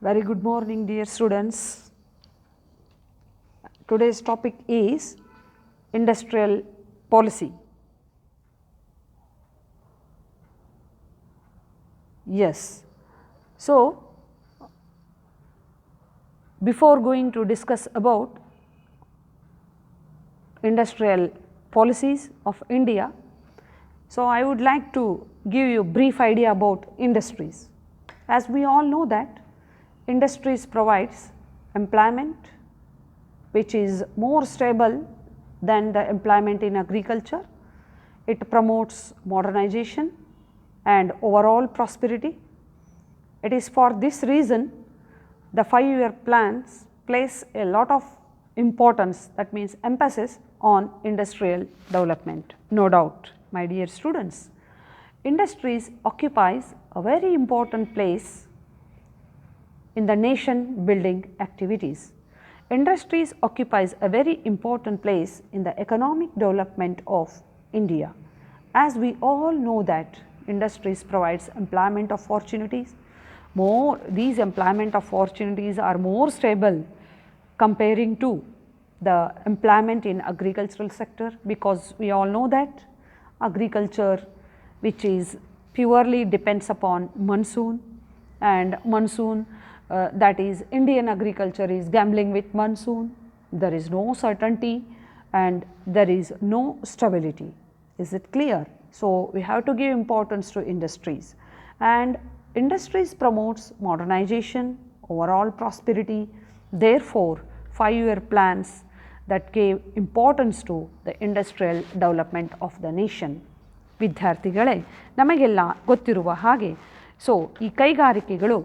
Very good morning, dear students. Today's topic is industrial policy. Yes. So, before going to discuss about industrial policies of India, so I would like to give you a brief idea about industries. As we all know that industries provides employment which is more stable than the employment in agriculture. It promotes modernization and overall prosperity. It is for this reason the 5-year plans place a lot of importance, that means emphasis on industrial development. No doubt, my dear students, industries occupies a very important place in the nation building activities. Industries occupies a very important place in the economic development of India. As we all know that industries provides employment opportunities. These employment opportunities are more stable comparing to the employment in agricultural sector, because we all know that agriculture, which is purely depends upon monsoon, and monsoon that is Indian agriculture is gambling with monsoon. There is no certainty and there is no stability. Is it clear? So, we have to give importance to industries, and industries promotes modernization, overall prosperity. Therefore, 5-year plans that gave importance to the industrial development of the nation. ವಿದ್ಯಾರ್ಥಿಗಳೇ, ನಮಗೆಲ್ಲ ಗೊತ್ತಿರುವ ಹಾಗೆ ಈ ಕೈಗಾರಿಕೆಗಳು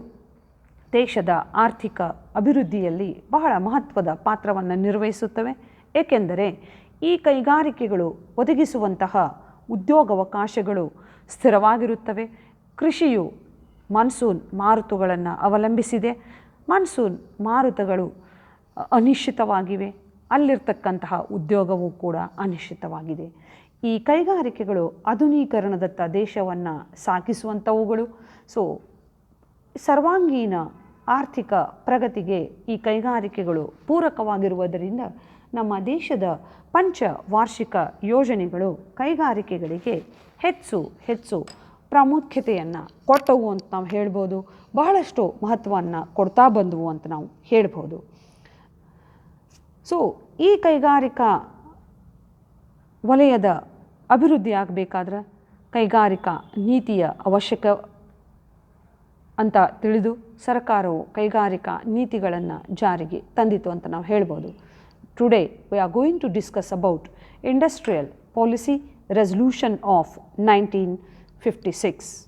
ದೇಶದ ಆರ್ಥಿಕ ಅಭಿವೃದ್ಧಿಯಲ್ಲಿ ಬಹಳ ಮಹತ್ವದ ಪಾತ್ರವನ್ನು ನಿರ್ವಹಿಸುತ್ತವೆ. ಏಕೆಂದರೆ ಈ ಕೈಗಾರಿಕೆಗಳು ಒದಗಿಸುವಂತಹ ಉದ್ಯೋಗಾವಕಾಶಗಳು ಸ್ಥಿರವಾಗಿರುತ್ತವೆ. ಕೃಷಿಯು ಮಾನ್ಸೂನ್ ಮಾರುತಗಳನ್ನು ಅವಲಂಬಿಸಿದೆ. ಮಾನ್ಸೂನ್ ಮಾರುತಗಳು ಅನಿಶ್ಚಿತವಾಗಿವೆ, ಅಲ್ಲಿರ್ತಕ್ಕಂತಹ ಉದ್ಯೋಗವೂ ಕೂಡ ಅನಿಶ್ಚಿತವಾಗಿದೆ. ಈ ಕೈಗಾರಿಕೆಗಳು ಆಧುನೀಕರಣದತ್ತ ದೇಶವನ್ನು ಸಾಗಿಸುವಂಥವುಗಳು. ಸರ್ವಾಂಗೀಣ ಆರ್ಥಿಕ ಪ್ರಗತಿಗೆ ಈ ಕೈಗಾರಿಕೆಗಳು ಪೂರಕವಾಗಿರುವುದರಿಂದ ನಮ್ಮ ದೇಶದ ಪಂಚವಾರ್ಷಿಕ ಯೋಜನೆಗಳು ಕೈಗಾರಿಕೆಗಳಿಗೆ ಹೆಚ್ಚು ಪ್ರಾಮುಖ್ಯತೆಯನ್ನು ಕೊಟ್ಟವು ಅಂತ ನಾವು ಹೇಳ್ಬೋದು. ಬಹಳಷ್ಟು ಮಹತ್ವವನ್ನು ಕೊಡ್ತಾ ಬಂದವು ಅಂತ ನಾವು ಹೇಳ್ಬೋದು. ಈ ಕೈಗಾರಿಕಾ ವಲಯದ ಅಭಿವೃದ್ಧಿ ಆಗಬೇಕಾದ್ರೆ ಕೈಗಾರಿಕಾ ನೀತಿಯ ಅವಶ್ಯಕ ಅಂತ ತಿಳಿದು ಸರ್ಕಾರವು ಕೈಗಾರಿಕಾ ನೀತಿಗಳನ್ನು ಜಾರಿಗೆ ತಂದಿತು ಅಂತ ನಾವು ಹೇಳ್ಬೋದು. Today we are going to discuss about industrial policy resolution of 1956.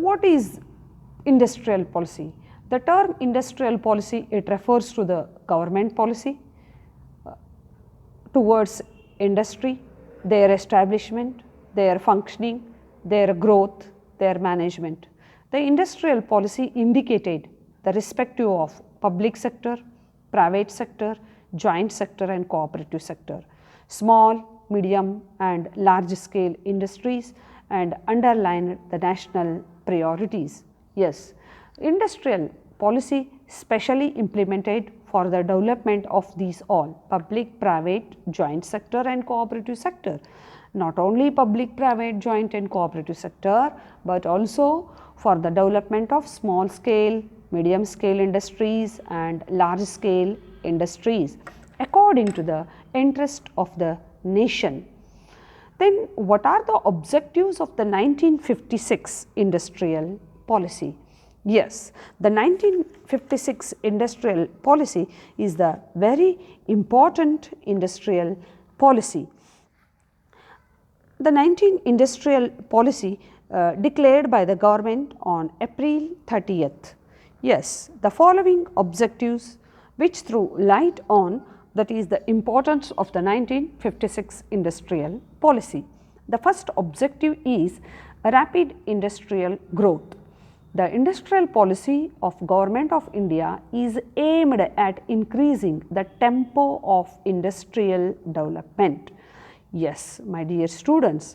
What is industrial policy? The term industrial policy, it refers to the government policy towards industry, their establishment, their functioning, their growth, their management. The industrial policy indicated the respective of public sector, private sector, joint sector and cooperative sector, small, medium and large scale industries, and underlined the national priorities. Yes, industrial policy specially implemented for the development of these all public, private, joint sector and cooperative sector. Not only public, private, joint and cooperative sector, but also for the development of small scale, medium scale industries and large scale industries according to the interest of the nation. Then what are the objectives of the 1956 industrial policy? Yes, the 1956 industrial policy is the very important industrial policy. The 19 industrial policy declared by the government on April 30th. Yes, the following objectives which threw light on that is the importance of the 1956 industrial policy. The first objective is rapid industrial growth. The industrial policy of Government of India is aimed at increasing the tempo of industrial development. Yes, my dear students,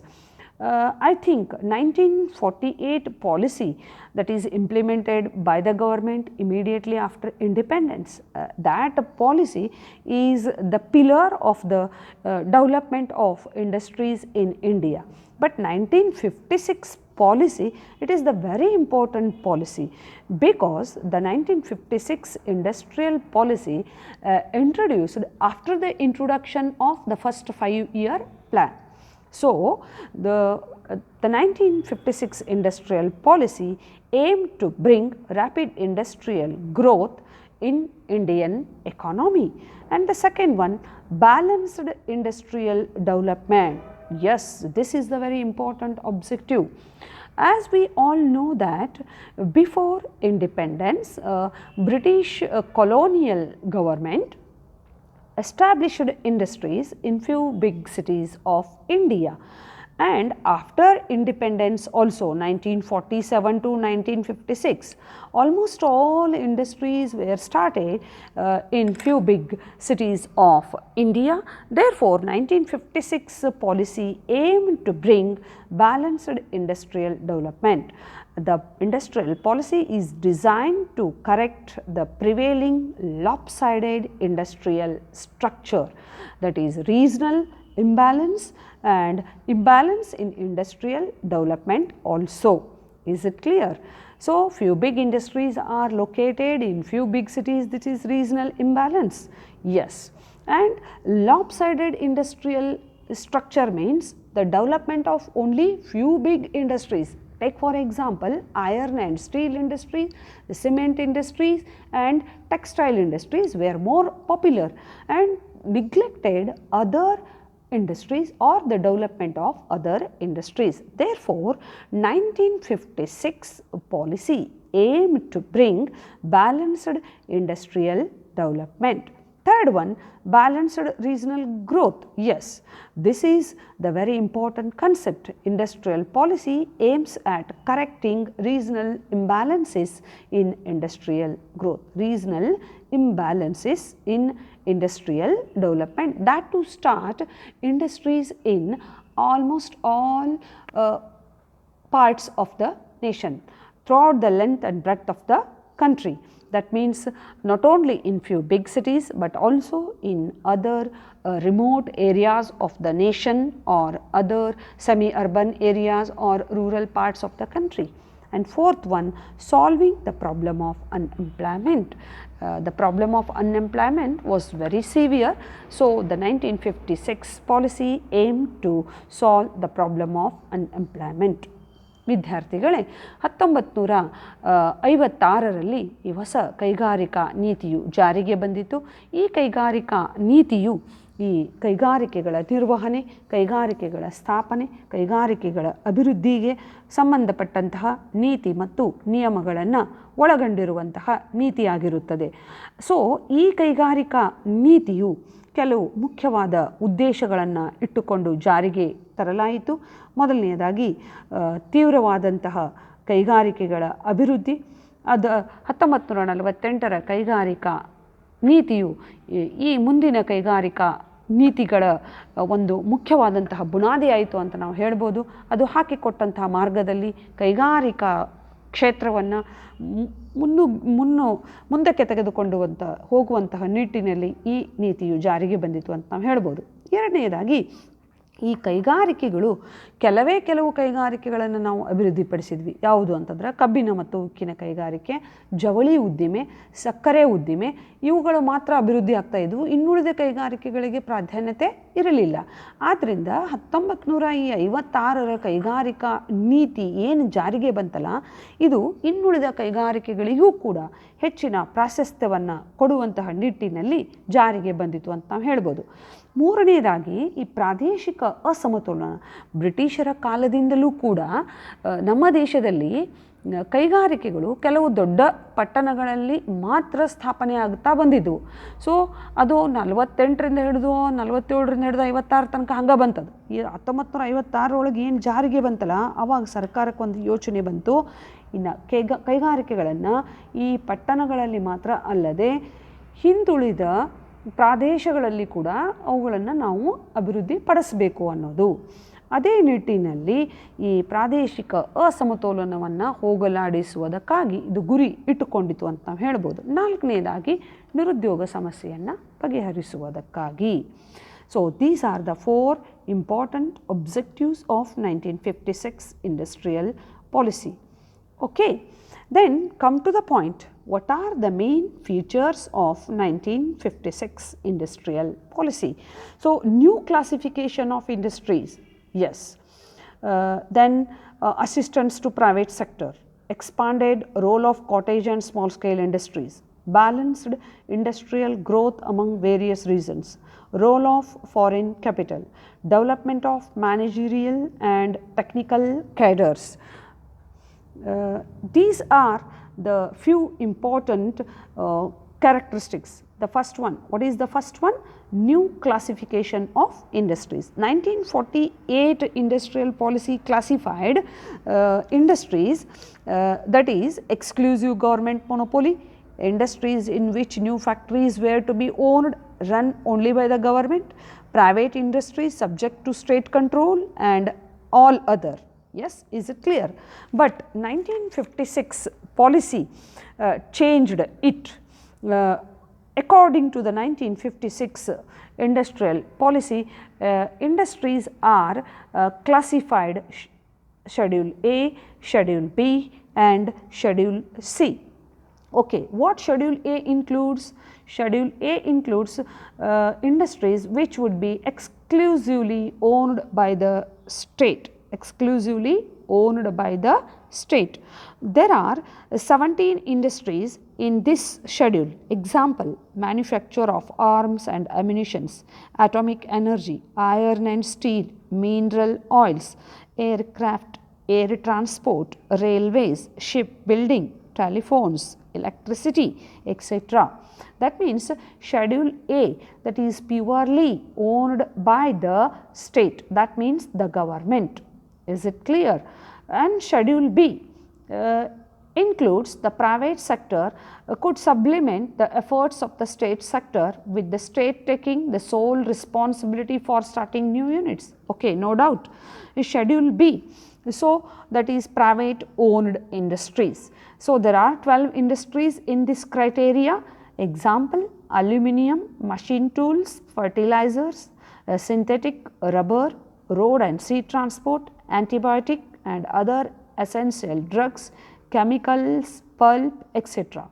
I think 1948 policy that is implemented by the government immediately after independence, that policy is the pillar of the development of industries in India. But 1956 policy, it is the very important policy, because the 1956 industrial policy introduced after the introduction of the first 5-year plan. So, the 1956 industrial policy aimed to bring rapid industrial growth in Indian economy. And the second one, balanced industrial development. Yes, this is the very important objective. As we all know that before independence, British colonial government established industries in few big cities of India, and after independence also 1947 to 1956, almost all industries were started in few big cities of India. Therefore, 1956 policy aimed to bring balanced industrial development. The industrial policy is designed to correct the prevailing lopsided industrial structure, that is regional imbalance and imbalance in industrial development also. Is it clear? So, few big industries are located in few big cities, this is regional imbalance. Yes, and lopsided industrial structure means the development of only few big industries. Take for example, iron and steel industries, the cement industries and textile industries were more popular, and neglected other industries or the development of other industries. Therefore, 1956 policy aimed to bring balanced industrial development. Third one, balanced regional growth. Yes, this is the very important concept. Industrial policy aims at correcting regional imbalances in industrial growth. Regional imbalances in industrial development, that to start industries in almost all parts of the nation throughout the length and breadth of the country. That means not only in few big cities, but also in other remote areas of the nation or other semi-urban areas or rural parts of the country. And fourth one, solving the problem of unemployment. The problem of unemployment was very severe. So, the 1956 policy aimed to solve the problem of unemployment. ವಿದ್ಯಾರ್ಥಿಗಳೇ, 1956ರಲ್ಲಿ ಈ ಹೊಸ ಕೈಗಾರಿಕಾ ನೀತಿಯು ಜಾರಿಗೆ ಬಂದಿತು. ಈ ಕೈಗಾರಿಕಾ ನೀತಿಯು ಈ ಕೈಗಾರಿಕೆಗಳ ನಿರ್ವಹಣೆ, ಕೈಗಾರಿಕೆಗಳ ಸ್ಥಾಪನೆ, ಕೈಗಾರಿಕೆಗಳ ಅಭಿವೃದ್ಧಿಗೆ ಸಂಬಂಧಪಟ್ಟಂತಹ ನೀತಿ ಮತ್ತು ನಿಯಮಗಳನ್ನು ಒಳಗೊಂಡಿರುವಂತಹ ನೀತಿಯಾಗಿರುತ್ತದೆ. ಸೊ, ಈ ಕೈಗಾರಿಕಾ ನೀತಿಯು ಕೆಲವು ಮುಖ್ಯವಾದ ಉದ್ದೇಶಗಳನ್ನು ಇಟ್ಟುಕೊಂಡು ಜಾರಿಗೆ ತರಲಾಯಿತು. ಮೊದಲನೆಯದಾಗಿ ತೀವ್ರವಾದಂತಹ ಕೈಗಾರಿಕೆಗಳ ಅಭಿವೃದ್ಧಿ. ಅದು 1948ರ ಕೈಗಾರಿಕಾ ನೀತಿಯು ಈ ಮುಂದಿನ ಕೈಗಾರಿಕಾ ನೀತಿಗಳ ಒಂದು ಮುಖ್ಯವಾದಂತಹ ಬುನಾದಿಯಾಯಿತು ಅಂತ ನಾವು ಹೇಳ್ಬೋದು. ಅದು ಹಾಕಿಕೊಟ್ಟಂತಹ ಮಾರ್ಗದಲ್ಲಿ ಕೈಗಾರಿಕಾ ಕ್ಷೇತ್ರವನ್ನು ಮುಂದಕ್ಕೆ ತೆಗೆದುಕೊಂಡು ಹೋಗುವಂತಹ ನಿಟ್ಟಿನಲ್ಲಿ ಈ ನೀತಿಯು ಜಾರಿಗೆ ಬಂದಿತು ಅಂತ ನಾವು ಹೇಳ್ಬೋದು. ಎರಡನೆಯದಾಗಿ, ಈ ಕೈಗಾರಿಕೆಗಳು ಕೆಲವು ಕೈಗಾರಿಕೆಗಳನ್ನು ನಾವು ಅಭಿವೃದ್ಧಿಪಡಿಸಿದ್ವಿ. ಯಾವುದು ಅಂತಂದರೆ ಕಬ್ಬಿನ ಮತ್ತು ಉಕ್ಕಿನ ಕೈಗಾರಿಕೆ, ಜವಳಿ ಉದ್ದಿಮೆ, ಸಕ್ಕರೆ ಉದ್ದಿಮೆ, ಇವುಗಳು ಮಾತ್ರ ಅಭಿವೃದ್ಧಿ ಆಗ್ತಾ ಇದ್ವು. ಇನ್ನುಳಿದ ಕೈಗಾರಿಕೆಗಳಿಗೆ ಪ್ರಾಧಾನ್ಯತೆ ಇರಲಿಲ್ಲ. ಆದ್ದರಿಂದ 1956ರ ಕೈಗಾರಿಕಾ ನೀತಿ ಏನು ಜಾರಿಗೆ ಬಂತಲ್ಲ, ಇದು ಇನ್ನುಳಿದ ಕೈಗಾರಿಕೆಗಳಿಗೂ ಕೂಡ ಹೆಚ್ಚಿನ ಪ್ರಾಶಸ್ತ್ಯವನ್ನು ಕೊಡುವಂತಹ ನಿಟ್ಟಿನಲ್ಲಿ ಜಾರಿಗೆ ಬಂದಿತು ಅಂತ ನಾವು ಹೇಳ್ಬೋದು. ಮೂರನೆಯದಾಗಿ, ಈ ಪ್ರಾದೇಶಿಕ ಅಸಮತೋಲನ. ಬ್ರಿಟಿಷರ ಕಾಲದಿಂದಲೂ ಕೂಡ ನಮ್ಮ ದೇಶದಲ್ಲಿ ಕೈಗಾರಿಕೆಗಳು ಕೆಲವು ದೊಡ್ಡ ಪಟ್ಟಣಗಳಲ್ಲಿ ಮಾತ್ರ ಸ್ಥಾಪನೆ ಆಗ್ತಾ ಬಂದಿದ್ದವು. ಸೊ, ಅದು 48ರಿಂದ ಹಿಡಿದು 47ರಿಂದ ಹಿಡಿದು 56 ತನಕ ಹಂಗೆ ಬಂತದು. ಈ 1956ರೊಳಗೆ ಏನು ಜಾರಿಗೆ ಬಂತಲ್ಲ, ಆವಾಗ ಸರ್ಕಾರಕ್ಕೆ ಒಂದು ಯೋಚನೆ ಬಂತು, ಇನ್ನು ಕೈಗಾರಿಕೆಗಳನ್ನು ಈ ಪಟ್ಟಣಗಳಲ್ಲಿ ಮಾತ್ರ ಅಲ್ಲದೆ ಹಿಂದುಳಿದ ಪ್ರಾದೇಶಗಳಲ್ಲಿ ಕೂಡ ಅವುಗಳನ್ನು ನಾವು ಅಭಿವೃದ್ಧಿ ಪಡಿಸಬೇಕು ಅನ್ನೋದು. ಅದೇ ನಿಟ್ಟಿನಲ್ಲಿ ಈ ಪ್ರಾದೇಶಿಕ ಅಸಮತೋಲನವನ್ನು ಹೋಗಲಾಡಿಸುವುದಕ್ಕಾಗಿ ಇದು ಗುರಿ ಇಟ್ಟುಕೊಂಡಿತು ಅಂತ ನಾವು ಹೇಳ್ಬೋದು. ನಾಲ್ಕನೇದಾಗಿ ನಿರುದ್ಯೋಗ ಸಮಸ್ಯೆಯನ್ನು ಬಗೆಹರಿಸುವುದಕ್ಕಾಗಿ. So these are the 4 important objectives of 1956 industrial policy. Okay, then come to the point. What are the main features of 1956 industrial policy? So new classification of industries, yes. Then assistance to private sector, expanded role of cottage and small scale industries, balanced industrial growth among various regions, role of foreign capital, development of managerial and technical cadres. These are the few important characteristics. The first one, what is the first one? New classification of industries. 1948 industrial policy classified industries, that is exclusive government monopoly, industries in which new factories were to be owned, run only by the government, private industries subject to state control, and all other. Yes, is it clear? But 1956 policy changed it. According to the 1956 industrial policy, industries are classified Schedule A, Schedule B and Schedule C. Okay, what Schedule A includes? Schedule A includes industries which would be exclusively owned by the state. Exclusively owned by the state. There are 17 industries in this schedule. Example, manufacture of arms and ammunitions, atomic energy, iron and steel, mineral oils, aircraft, air transport, railways, shipbuilding, telephones, electricity, etc. That means Schedule A, that is purely owned by the state, that means the government. Is it clear? And Schedule B includes the private sector could supplement the efforts of the state sector, with the state taking the sole responsibility for starting new units. Okay, no doubt. Schedule B, so that is private owned industries. So there are 12 industries in this criteria. Example, aluminum, machine tools, fertilizers, synthetic rubber, road and sea transport, antibiotic and other essential drugs, chemicals, pulp, etc.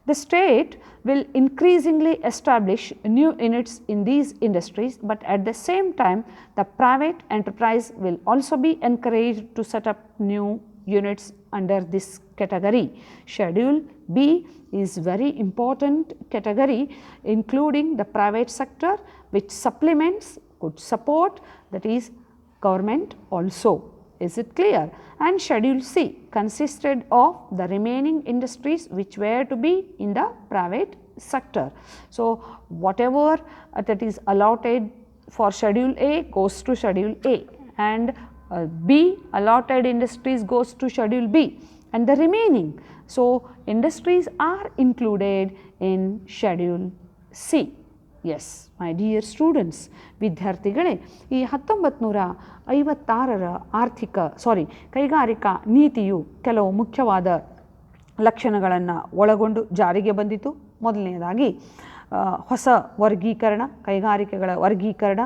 The state will increasingly establish new units in these industries, but at the same time the private enterprise will also be encouraged to set up new units under this category. Schedule B is very important category, including the private sector, which supplements, could support, that is government also. Is it clear? And Schedule C consisted of the remaining industries which were to be in the private sector. So whatever that is allotted for Schedule A goes to Schedule A, and B allotted industries goes to Schedule B, and the remaining, so industries are included in Schedule C. Yes, my dear students, ವಿದ್ಯಾರ್ಥಿಗಳೇ, ಈ 1956ರ ಕೈಗಾರಿಕಾ ನೀತಿಯು ಕೆಲವು ಮುಖ್ಯವಾದ ಲಕ್ಷಣಗಳನ್ನು ಒಳಗೊಂಡು ಜಾರಿಗೆ ಬಂದಿತು. ಮೊದಲನೆಯದಾಗಿ ಹೊಸ ವರ್ಗೀಕರಣ, ಕೈಗಾರಿಕೆಗಳ ವರ್ಗೀಕರಣ.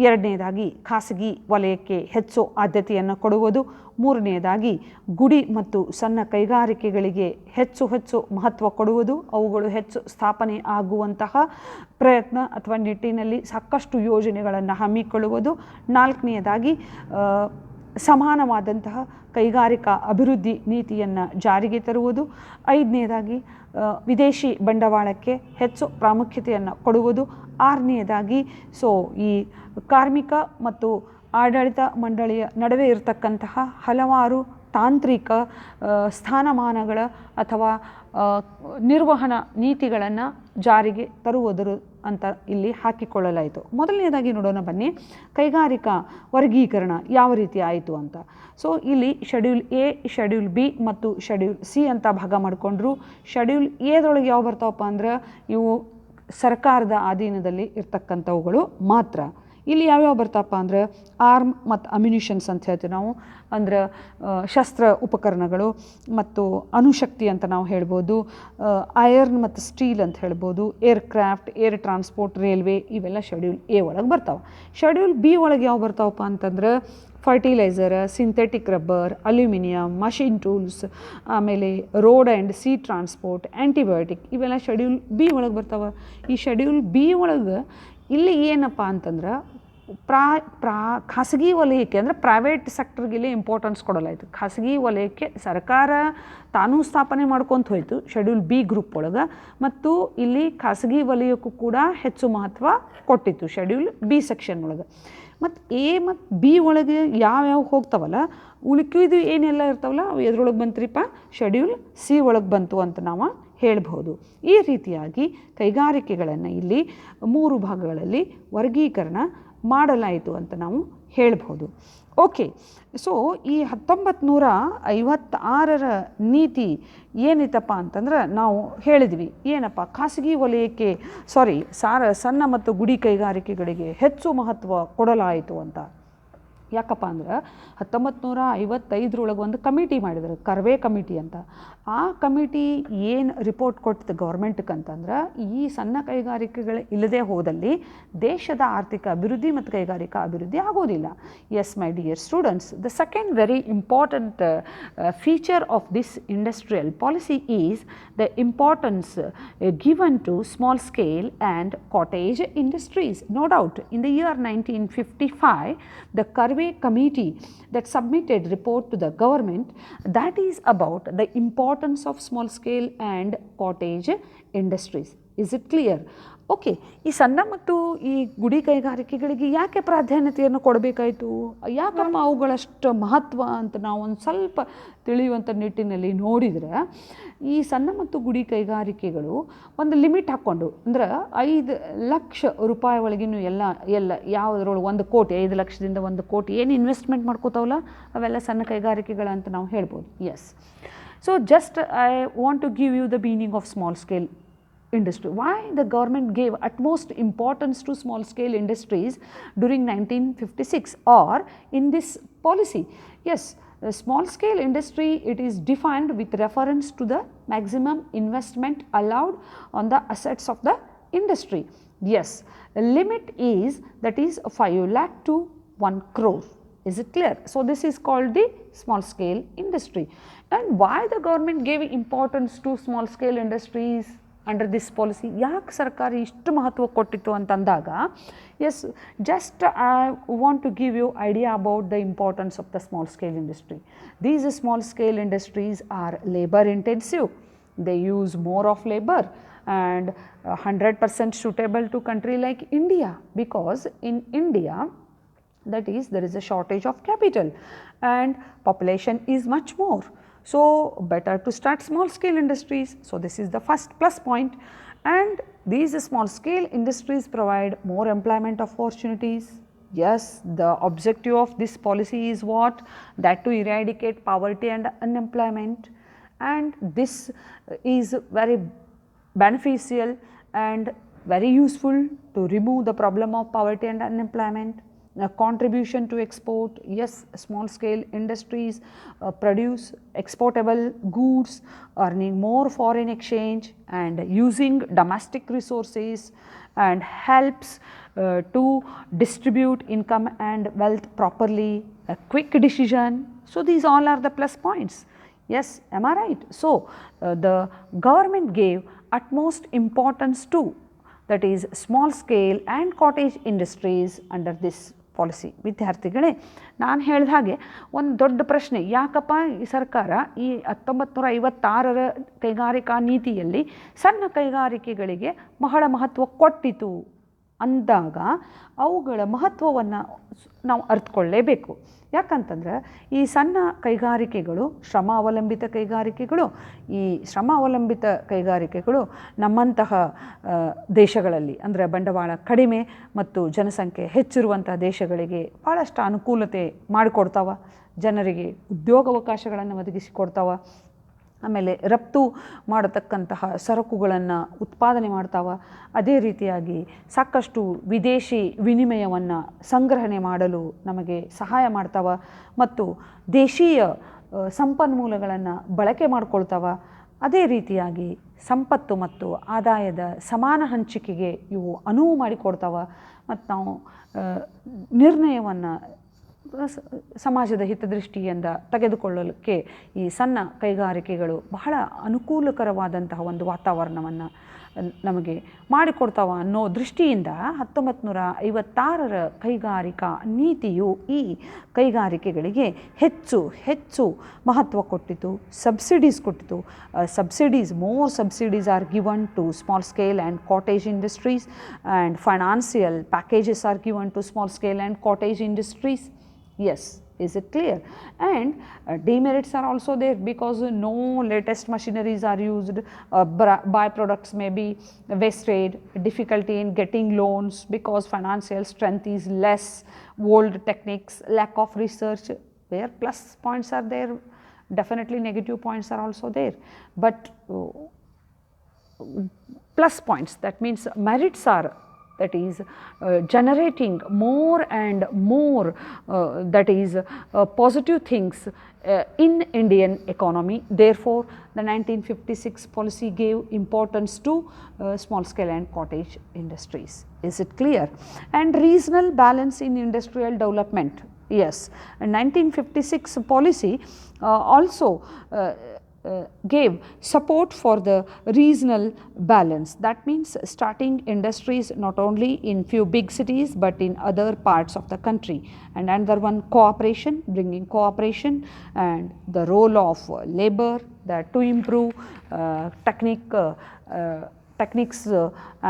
ಎರಡನೇದಾಗಿ ಖಾಸಗಿ ವಲಯಕ್ಕೆ ಹೆಚ್ಚು ಆದ್ಯತೆಯನ್ನು ಕೊಡುವುದು. ಮೂರನೆಯದಾಗಿ ಗುಡಿ ಮತ್ತು ಸಣ್ಣ ಕೈಗಾರಿಕೆಗಳಿಗೆ ಹೆಚ್ಚು ಮಹತ್ವ ಕೊಡುವುದು, ಅವುಗಳು ಹೆಚ್ಚು ಸ್ಥಾಪನೆ ಆಗುವಂತಹ ಪ್ರಯತ್ನ ಅಥವಾ ನಿಟ್ಟಿನಲ್ಲಿ ಸಾಕಷ್ಟು ಯೋಜನೆಗಳನ್ನು ಹಮ್ಮಿಕೊಳ್ಳುವುದು. ನಾಲ್ಕನೆಯದಾಗಿ ಸಮಾನವಾದಂತಹ ಕೈಗಾರಿಕಾ ಅಭಿವೃದ್ಧಿ ನೀತಿಯನ್ನು ಜಾರಿಗೆ ತರುವುದು. ಐದನೇದಾಗಿ ವಿದೇಶಿ ಬಂಡವಾಳಕ್ಕೆ ಹೆಚ್ಚು ಪ್ರಾಮುಖ್ಯತೆಯನ್ನು ಕೊಡುವುದು. ಆರನೆಯದಾಗಿ ಈ ಕಾರ್ಮಿಕ ಮತ್ತು ಆಡಳಿತ ಮಂಡಳಿಯ ನಡುವೆ ಇರತಕ್ಕಂತಹ ಹಲವಾರು ತಾಂತ್ರಿಕ ಸ್ಥಾನಮಾನಗಳ ಅಥವಾ ನಿರ್ವಹಣಾ ನೀತಿಗಳನ್ನು ಜಾರಿಗೆ ತರುವುದರ ಅಂತ ಇಲ್ಲಿ ಹಾಕಿಕೊಳ್ಳಲಾಯಿತು. ಮೊದಲನೇದಾಗಿ ನೋಡೋಣ ಬನ್ನಿ, ಕೈಗಾರಿಕಾ ವರ್ಗೀಕರಣ ಯಾವ ರೀತಿ ಆಯಿತು ಅಂತ. ಸೊ ಇಲ್ಲಿ ಶೆಡ್ಯೂಲ್ ಎ, ಶೆಡ್ಯೂಲ್ ಬಿ ಮತ್ತು ಶೆಡ್ಯೂಲ್ ಸಿ ಅಂತ ಭಾಗ ಮಾಡಿಕೊಂಡ್ರು. ಶೆಡ್ಯೂಲ್ ಎದೊಳಗೆ ಯಾವ ಬರ್ತಾವಪ್ಪ ಅಂದ್ರೆ ಇವು ಸರ್ಕಾರದ ಅಧೀನದಲ್ಲಿ ಇರ್ತಕ್ಕಂಥವುಗಳು ಮಾತ್ರ. ಇಲ್ಲಿ ಯಾವ್ಯಾವ ಬರ್ತಾವಪ್ಪ ಅಂದ್ರೆ ಆರ್ಮ್ ಮತ್ತು ಅಮ್ಯುನಿಷನ್ಸ್ ಅಂತ ಹೇಳ್ತೀವಿ ನಾವು, ಅಂದ್ರೆ ಶಸ್ತ್ರ ಉಪಕರಣಗಳು ಮತ್ತು ಅಣುಶಕ್ತಿ ಅಂತ ನಾವು ಹೇಳ್ಬೋದು, ಐರನ್ ಮತ್ತು ಸ್ಟೀಲ್ ಅಂತ ಹೇಳ್ಬೋದು, ಏರ್ಕ್ರಾಫ್ಟ್, ಏರ್ ಟ್ರಾನ್ಸ್ಪೋರ್ಟ್, ರೈಲ್ವೆ, ಇವೆಲ್ಲ ಶೆಡ್ಯೂಲ್ ಎ ಒಳಗೆ ಬರ್ತಾವೆ. ಶೆಡ್ಯೂಲ್ ಬಿ ಒಳಗೆ ಯಾವ ಬರ್ತಾವಪ್ಪ ಅಂತಂದ್ರೆ fertilizer, synthetic rubber, aluminium, machine tools, ಆಮೇಲೆ road and sea transport, antibiotic, ಇವೆಲ್ಲ ಶೆಡ್ಯೂಲ್ ಬಿ ಒಳಗೆ ಬರ್ತಾವೆ. ಈ ಶೆಡ್ಯೂಲ್ ಬಿ ಒಳಗೆ ಇಲ್ಲಿ ಏನಪ್ಪ ಅಂತಂದ್ರೆ ಖಾಸಗಿ ವಲಯಕ್ಕೆ ಅಂದರೆ ಪ್ರೈವೇಟ್ ಸೆಕ್ಟರ್ಗಿಲ್ಲಿ ಇಂಪಾರ್ಟೆನ್ಸ್ ಕೊಡಲಾಯಿತು. ಖಾಸಗಿ ವಲಯಕ್ಕೆ ಸರ್ಕಾರ ತಾನೂ ಸ್ಥಾಪನೆ ಮಾಡ್ಕೊತ ಹೋಯಿತು ಶೆಡ್ಯೂಲ್ ಬಿ ಗ್ರೂಪ್ ಒಳಗೆ, ಮತ್ತು ಇಲ್ಲಿ ಖಾಸಗಿ ವಲಯಕ್ಕೂ ಕೂಡ ಹೆಚ್ಚು ಮಹತ್ವ ಕೊಟ್ಟಿತ್ತು ಶೆಡ್ಯೂಲ್ ಬಿ ಸೆಕ್ಷನ್ ಒಳಗೆ. ಮತ್ತು ಎ ಮತ್ತು ಬಿ ಒಳಗೆ ಯಾವ್ಯಾವ ಹೋಗ್ತಾವಲ್ಲ, ಉಳಿಕಿದು ಏನೆಲ್ಲ ಇರ್ತಾವಲ್ಲ ಅವು ಎದ್ರೊಳಗೆ ಬಂತ್ರಿಪ್ಪ, ಶೆಡ್ಯೂಲ್ ಸಿ ಒಳಗೆ ಬಂತು ಅಂತ ನಾವು ಹೇಳ್ಬೋದು. ಈ ರೀತಿಯಾಗಿ ಕೈಗಾರಿಕೆಗಳನ್ನು ಇಲ್ಲಿ 3 ಭಾಗಗಳಲ್ಲಿ ವರ್ಗೀಕರಣ ಮಾಡಲಾಯಿತು ಅಂತ ನಾವು ಹೇಳ್ಬೋದು. ಓಕೆ, ಸೊ ಈ 1956ರ ನೀತಿ ಏನಿತ್ತಪ್ಪ ಅಂತಂದ್ರೆ ನಾವು ಹೇಳಿದ್ವಿ ಏನಪ್ಪ, ಖಾಸಗಿ ವಲಯಕ್ಕೆ ಸಣ್ಣ ಮತ್ತು ಗುಡಿ ಕೈಗಾರಿಕೆಗಳಿಗೆ ಹೆಚ್ಚು ಮಹತ್ವ ಕೊಡಲಾಯಿತು ಅಂತ. ಯಾಕಪ್ಪ ಅಂದ್ರೆ 1955ರೊಳಗೆ ಒಂದು ಕಮಿಟಿ ಮಾಡಿದ್ರು, ಕರ್ವೆ ಕಮಿಟಿ ಅಂತ. ಆ ಕಮಿಟಿ ಏನು ರಿಪೋರ್ಟ್ ಕೊಟ್ಟಿದ್ದು ಗೌರ್ಮೆಂಟ್ಗೆ ಅಂತಂದ್ರೆ, ಈ ಸಣ್ಣ ಕೈಗಾರಿಕೆಗಳು ಇಲ್ಲದೆ ಹೋದಲ್ಲಿ ದೇಶದ ಆರ್ಥಿಕ ಅಭಿವೃದ್ಧಿ ಮತ್ತು ಕೈಗಾರಿಕಾ ಅಭಿವೃದ್ಧಿ ಆಗೋದಿಲ್ಲ. Yes my dear students, the second very important feature of this industrial policy is the importance given to small scale and cottage industries. No doubt, in the year 1955, the Karve committee that submitted report to the government that is about the importance of small scale and cottage industries. Is it clear? Okay, ಈ ಸಣ್ಣ ಮತ್ತು ಈ ಗುಡಿ ಕೈಗಾರಿಕೆಗಳಿಗೆ ಯಾಕೆ ಪ್ರಾಧಾನ್ಯತೆಯನ್ನು ಕೊಡಬೇಕಾಯಿತು, ಯಾಕಮ್ಮ ಅವುಗಳಷ್ಟು ಮಹತ್ವ ಅಂತ ನಾವು ಒಂದು ಸ್ವಲ್ಪ ತಿಳಿಯುವಂಥ ನಿಟ್ಟಿನಲ್ಲಿ ನೋಡಿದರೆ, ಈ ಸಣ್ಣ ಮತ್ತು ಗುಡಿ ಕೈಗಾರಿಕೆಗಳು ಒಂದು ಲಿಮಿಟ್ ಹಾಕ್ಕೊಂಡು, ಅಂದ್ರೆ 5 ಲಕ್ಷ ರೂಪಾಯಿ ಒಳಗಿನೂ ಎಲ್ಲ ಯಾವುದ್ರೊಳಗೆ 1 ಕೋಟಿ, 5 ಲಕ್ಷದಿಂದ 1 ಕೋಟಿ ಏನು ಇನ್ವೆಸ್ಟ್ಮೆಂಟ್ ಮಾಡ್ಕೋತಾವಲ್ಲ ಅವೆಲ್ಲ ಸಣ್ಣ ಕೈಗಾರಿಕೆಗಳಂತ ನಾವು ಹೇಳ್ಬೋದು. Yes, so just I want to give you the meaning of small scale industry. Why the government gave utmost importance to small scale industries during 1956 or in this policy? Yes, the small scale industry, it is defined with reference to the maximum investment allowed on the assets of the industry. Yes, the limit is that is 5 lakh to 1 crore. Is it clear? So this is called the small scale industry. And why the government gave importance to small scale industries under this policy? ಯಾಕೆ ಸರ್ಕಾರ ಇಷ್ಟು ಮಹತ್ವ ಕೊಟ್ಟಿತ್ತು ಅಂತಂದಾಗ, yes, just I want to give you idea about the importance of the small scale industry. These small scale industries are labour intensive, they use more of labour and 100% suitable to country like India, because in India, that is, there is a shortage of capital and population is much more. So better to start small scale industries. So this is the first plus point, and these small scale industries provide more employment opportunities. Yes, the objective of this policy is what? That to eradicate poverty and unemployment, and this is very beneficial and very useful to remove the problem of poverty and unemployment. Contribution to export, yes, small scale industries produce exportable goods, earning more foreign exchange and using domestic resources, and helps to distribute income and wealth properly, a quick decision. So these all are the plus points. Yes, am I right? So the government gave utmost importance to, that is, small scale and cottage industries under this policy. ವಿದ್ಯಾರ್ಥಿಗಳೇ, ನಾನು ಹೇಳಿದ ಹಾಗೆ ಒಂದು ದೊಡ್ಡ ಪ್ರಶ್ನೆ, ಯಾಕಪ್ಪ ಈ ಸರ್ಕಾರ ಈ 1956ರ ಕೈಗಾರಿಕಾ ನೀತಿಯಲ್ಲಿ ಸಣ್ಣ ಕೈಗಾರಿಕೆಗಳಿಗೆ ಬಹಳ ಮಹತ್ವ ಕೊಟ್ಟಿತು ಅಂದಾಗ ಅವುಗಳ ಮಹತ್ವವನ್ನು ನಾವು ಅರ್ಥಕೊಳ್ಳೇಬೇಕು. ಯಾಕಂತಂದ್ರೆ ಈ ಸಣ್ಣ ಕೈಗಾರಿಕೆಗಳು ಶ್ರಮ ಅವಲಂಬಿತ ಕೈಗಾರಿಕೆಗಳು, ಈ ಶ್ರಮ ಅವಲಂಬಿತ ಕೈಗಾರಿಕೆಗಳು ನಮ್ಮಂತಹ ದೇಶಗಳಲ್ಲಿ, ಅಂದರೆ ಬಂಡವಾಳ ಕಡಿಮೆ ಮತ್ತು ಜನಸಂಖ್ಯೆ ಹೆಚ್ಚಿರುವಂಥ ದೇಶಗಳಿಗೆ ಭಾಳಷ್ಟು ಅನುಕೂಲತೆ ಮಾಡಿಕೊಡ್ತಾವ, ಜನರಿಗೆ ಉದ್ಯೋಗಾವಕಾಶಗಳನ್ನು ಒದಗಿಸಿಕೊಡ್ತಾವ. ಆಮೇಲೆ ರಫ್ತು ಮಾಡತಕ್ಕಂತಹ ಸರಕುಗಳನ್ನು ಉತ್ಪಾದನೆ ಮಾಡ್ತಾವೆ. ಅದೇ ರೀತಿಯಾಗಿ ಸಾಕಷ್ಟು ವಿದೇಶಿ ವಿನಿಮಯವನ್ನು ಸಂಗ್ರಹಣೆ ಮಾಡಲು ನಮಗೆ ಸಹಾಯ ಮಾಡ್ತಾವೆ ಮತ್ತು ದೇಶೀಯ ಸಂಪನ್ಮೂಲಗಳನ್ನು ಬಳಕೆ ಮಾಡ್ಕೊಳ್ತಾವೆ. ಅದೇ ರೀತಿಯಾಗಿ ಸಂಪತ್ತು ಮತ್ತು ಆದಾಯದ ಸಮಾನ ಹಂಚಿಕೆಗೆ ಇವು ಅನುವು ಮಾಡಿಕೊಡ್ತಾವೆ ಮತ್ತು ನಾವು ನಿರ್ಣಯವನ್ನು ಸಮಾಜದ ಹಿತದೃಷ್ಟಿಯಿಂದ ತೆಗೆದುಕೊಳ್ಳಲಿಕ್ಕೆ ಈ ಸಣ್ಣ ಕೈಗಾರಿಕೆಗಳು ಬಹಳ ಅನುಕೂಲಕರವಾದಂತಹ ಒಂದು ವಾತಾವರಣವನ್ನು ನಮಗೆ ಮಾಡಿಕೊಡ್ತಾವ ಅನ್ನೋ ದೃಷ್ಟಿಯಿಂದ 1956ರ ಕೈಗಾರಿಕಾ ನೀತಿಯು ಈ ಕೈಗಾರಿಕೆಗಳಿಗೆ ಹೆಚ್ಚು ಮಹತ್ವ ಕೊಟ್ಟಿತು, ಸಬ್ಸಿಡೀಸ್ ಕೊಟ್ಟಿತು. More subsidies are given to small scale and cottage industries and financial packages are given to small scale and cottage industries. Yes, is it clear? And demerits are also there because no latest machineries are used, byproducts may be wasted, difficulty in getting loans because financial strength is less, old techniques, lack of research. Where plus points are there, definitely negative points are also there, but plus points, that means merits are, that is generating more and more that is positive things in Indian economy. Therefore, the 1956 policy gave importance to small scale and cottage industries. Is it clear? And regional balance in industrial development. Yes, and 1956 policy also gave support for the regional balance. That means starting industries not only in few big cities but in other parts of the country. And another one, cooperation, bringing cooperation and the role of labor that to improve techniques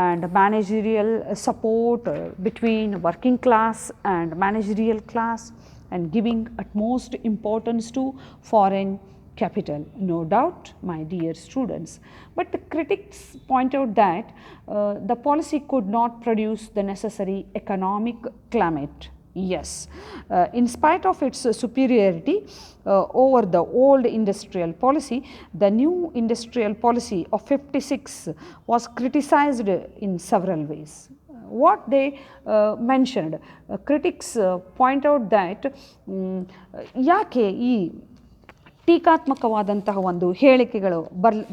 and managerial support between working class and managerial class, and giving utmost importance to foreign capital. No doubt, my dear students, but the critics point out that the policy could not produce the necessary economic climate. Yes, in spite of its superiority over the old industrial policy, the new industrial policy of 56 was criticized in several ways. What they mentioned, critics point out that ಯಾಕೆ ಈ ಟೀಕಾತ್ಮಕವಾದಂತಹ ಒಂದು ಹೇಳಿಕೆಗಳು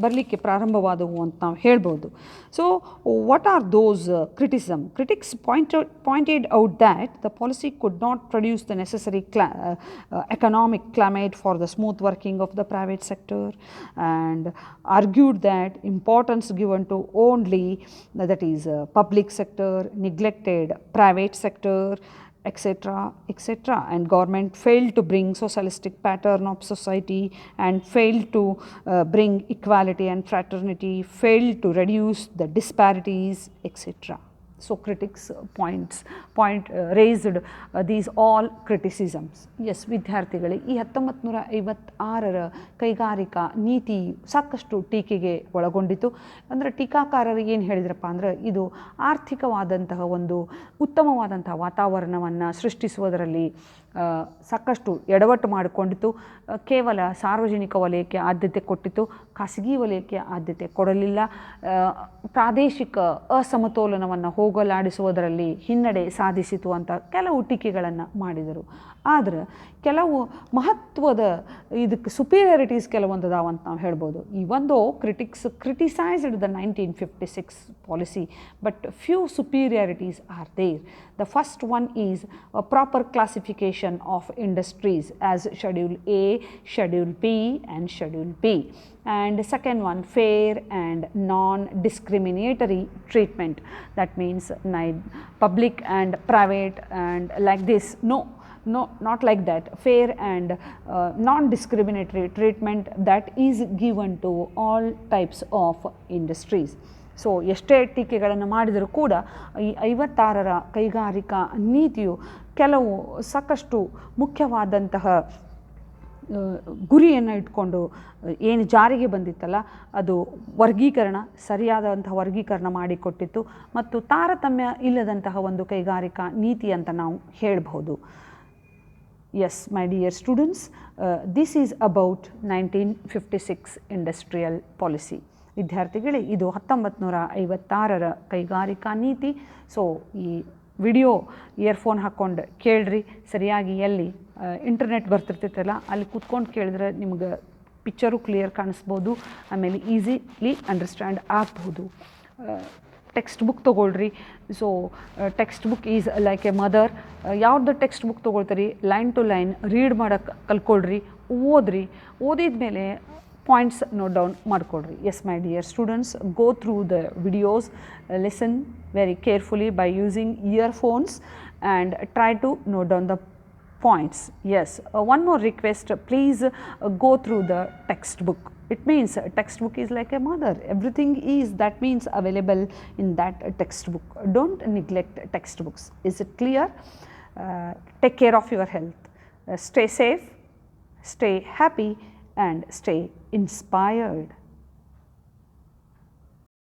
ಬರಲಿಕ್ಕೆ ಪ್ರಾರಂಭವಾದವು ಅಂತ ನಾವು ಹೇಳ್ಬೋದು. So what are those criticism? Critics pointed out that the policy could not produce the necessary economic climate for the smooth working of the private sector, and argued that importance given to only, that is public sector, neglected private sector, etc., and government failed to bring socialistic pattern of society and failed to bring equality and fraternity, failed to reduce the disparities, etc. So critics raised these all criticisms. Yes, ವಿದ್ಯಾರ್ಥಿಗಳೇ, ಈ 1956ರ ಕೈಗಾರಿಕಾ ನೀತಿ ಸಾಕಷ್ಟು ಟೀಕೆಗೆ ಒಳಗೊಂಡಿತು. ಅಂದರೆ ಟೀಕಾಕಾರರು ಏನು ಹೇಳಿದ್ರಪ್ಪ ಅಂದರೆ, ಇದು ಆರ್ಥಿಕವಾದಂತಹ ಒಂದು ಉತ್ತಮವಾದಂತಹ ವಾತಾವರಣವನ್ನು ಸೃಷ್ಟಿಸುವುದರಲ್ಲಿ ಸಾಕಷ್ಟು ಎಡವಟ್ಟು ಮಾಡಿಕೊಂಡಿತು. ಕೇವಲ ಸಾರ್ವಜನಿಕ ವಲಯಕ್ಕೆ ಆದ್ಯತೆ ಕೊಟ್ಟಿತು, ಖಾಸಗಿ ವಲಯಕ್ಕೆ ಆದ್ಯತೆ ಕೊಡಲಿಲ್ಲ. ಪ್ರಾದೇಶಿಕ ಅಸಮತೋಲನವನ್ನು ಹೋಗಲಾಡಿಸುವುದರಲ್ಲಿ ಹಿನ್ನಡೆ ಸಾಧಿಸಿತು ಅಂತ ಕೆಲವು ಟೀಕೆಗಳನ್ನು ಮಾಡಿದರು. ಆದರೆ ಕೆಲವು ಮಹತ್ವದ ಇದಕ್ಕೆ ಸುಪೀರಿಯರಿಟೀಸ್ ಕೆಲವೊಂದು ಅದಾವಂತ ನಾವು ಹೇಳ್ಬೋದು. ಇವೊಂದು critics criticised the 1956 policy, but few superiorities are there. The first one is a proper classification of industries as Schedule A, Schedule B and Schedule B. And second one, fair and non-discriminatory treatment. That means public and private and like this. No, not like that. Fair and non-discriminatory treatment that is given to all types of industries. So ಎಷ್ಟೇ ಟೀಕೆಗಳನ್ನು ಮಾಡಿದರೂ ಕೂಡ ಈ 56ರ ಕೈಗಾರಿಕಾ ನೀತಿಯು ಕೆಲವು ಸಾಕಷ್ಟು ಮುಖ್ಯವಾದಂತಹ ಗುರಿಯನ್ನು ಇಟ್ಕೊಂಡು ಏನು ಜಾರಿಗೆ ಬಂದಿತ್ತಲ್ಲ, ಅದು ವರ್ಗೀಕರಣ, ಸರಿಯಾದಂತಹ ವರ್ಗೀಕರಣ ಮಾಡಿಕೊಟ್ಟಿತ್ತು ಮತ್ತು ತಾರತಮ್ಯ ಇಲ್ಲದಂತಹ ಒಂದು ಕೈಗಾರಿಕಾ ನೀತಿ ಅಂತ ನಾವು ಹೇಳಬಹುದು. Yes, my dear students, this is about 1956 industrial policy. ವಿದ್ಯಾರ್ಥಿಗಳೇ, ಇದು 1956ರ ಕೈಗಾರಿಕಾ ನೀತಿ. ಸೊ ಈ ವಿಡಿಯೋ ಇಯರ್ಫೋನ್ ಹಾಕ್ಕೊಂಡು ಕೇಳ್ರಿ, ಸರಿಯಾಗಿ ಎಲ್ಲಿ ಇಂಟರ್ನೆಟ್ ಬರ್ತಿರ್ತೈತಲ್ಲ ಅಲ್ಲಿ ಕೂತ್ಕೊಂಡು ಕೇಳಿದ್ರೆ ನಿಮ್ಗೆ ಪಿಕ್ಚರು ಕ್ಲಿಯರ್ ಕಾಣಿಸ್ಬೋದು, ಆಮೇಲೆ ಈಸಿಲಿ ಅಂಡರ್ಸ್ಟ್ಯಾಂಡ್ ಆಗ್ಬೋದು. ಟೆಕ್ಸ್ಟ್ ಬುಕ್ ತೊಗೊಳ್ರಿ. So text book is like a mother. ಯಾವ್ದು ಟೆಕ್ಸ್ಟ್ ಬುಕ್ ತೊಗೊಳ್ತೀರಿ, ಲೈನ್ ಟು ಲೈನ್ ರೀಡ್ ಮಾಡೋಕ್ಕೆ ಕಲ್ಕೊಳ್ರಿ, ಓದ್ರಿ. ಓದಿದ ಮೇಲೆ ಪಾಯಿಂಟ್ಸ್ ನೋಟ್ ಡೌನ್ ಮಾಡಿಕೊಡ್ರಿ. Yes my dear students, go through the videos, listen very carefully by using earphones and try to note down the points. Yes, one more request, please go through the textbook. It means textbook is like a mother. Everything is, that means, available in that textbook. Don't neglect textbooks. Is it clear? Take care of your health. Stay safe, stay happy and stay inspired.